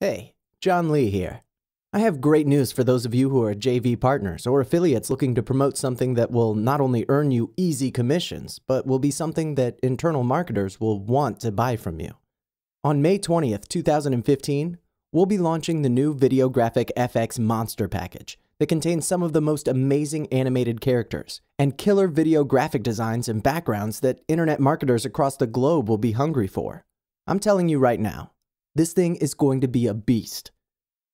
Hey, John Lee here. I have great news for those of you who are JV partners or affiliates looking to promote something that will not only earn you easy commissions, but will be something that internal marketers will want to buy from you. On May 20th, 2015, we'll be launching the new Videographic FX Monster Package that contains some of the most amazing animated characters and killer video graphic designs and backgrounds that internet marketers across the globe will be hungry for. I'm telling you right now, this thing is going to be a beast.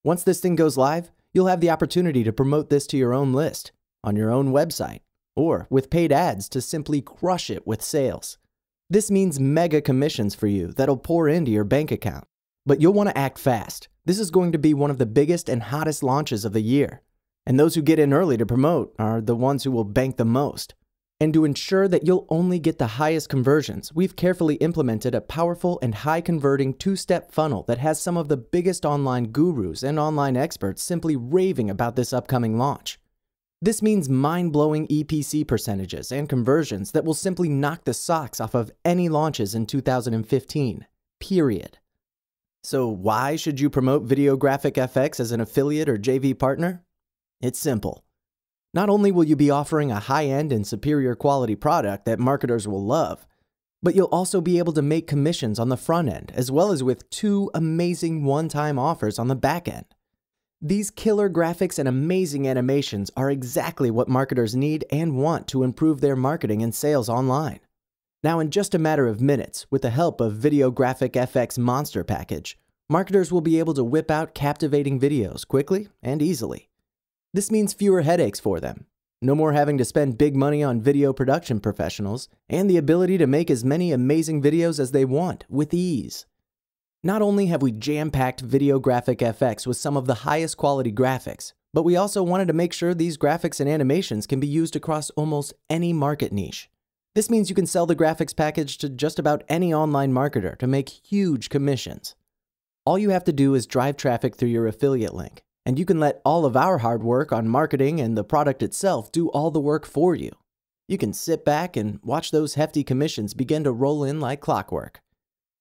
Once this thing goes live, you'll have the opportunity to promote this to your own list, on your own website, or with paid ads to simply crush it with sales. This means mega commissions for you that'll pour into your bank account. But you'll want to act fast. This is going to be one of the biggest and hottest launches of the year. And those who get in early to promote are the ones who will bank the most. And to ensure that you'll only get the highest conversions, we've carefully implemented a powerful and high-converting two-step funnel that has some of the biggest online gurus and online experts simply raving about this upcoming launch. This means mind-blowing EPC percentages and conversions that will simply knock the socks off of any launches in 2015, period. So why should you promote Videographic FX as an affiliate or JV partner? It's simple. Not only will you be offering a high-end and superior quality product that marketers will love, but you'll also be able to make commissions on the front end, as well as with 2 amazing one-time offers on the back end. These killer graphics and amazing animations are exactly what marketers need and want to improve their marketing and sales online. Now, in just a matter of minutes, with the help of Videographic FX Monster Package, marketers will be able to whip out captivating videos quickly and easily. This means fewer headaches for them, no more having to spend big money on video production professionals, and the ability to make as many amazing videos as they want with ease. Not only have we jam-packed Videographic FX with some of the highest quality graphics, but we also wanted to make sure these graphics and animations can be used across almost any market niche. This means you can sell the graphics package to just about any online marketer to make huge commissions. All you have to do is drive traffic through your affiliate link, and you can let all of our hard work on marketing and the product itself do all the work for you. You can sit back and watch those hefty commissions begin to roll in like clockwork.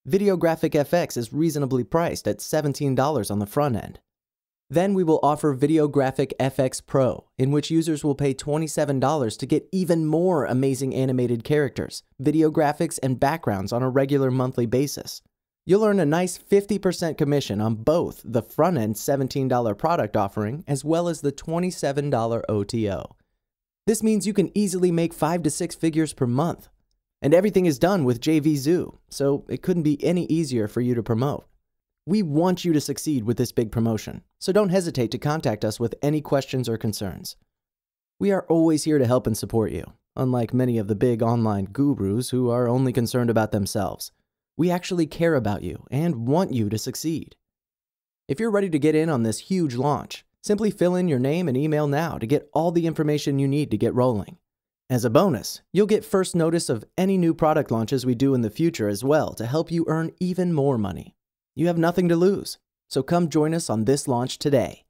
Videographic FX is reasonably priced at $17 on the front end. Then we will offer Videographic FX Pro, in which users will pay $27 to get even more amazing animated characters, video graphics, and backgrounds on a regular monthly basis. You'll earn a nice 50% commission on both the front-end $17 product offering as well as the $27 OTO. This means you can easily make 5 to 6 figures per month. And everything is done with JVZoo, so it couldn't be any easier for you to promote. We want you to succeed with this big promotion, so don't hesitate to contact us with any questions or concerns. We are always here to help and support you, unlike many of the big online gurus who are only concerned about themselves. We actually care about you and want you to succeed. If you're ready to get in on this huge launch, simply fill in your name and email now to get all the information you need to get rolling. As a bonus, you'll get first notice of any new product launches we do in the future as well to help you earn even more money. You have nothing to lose, so come join us on this launch today.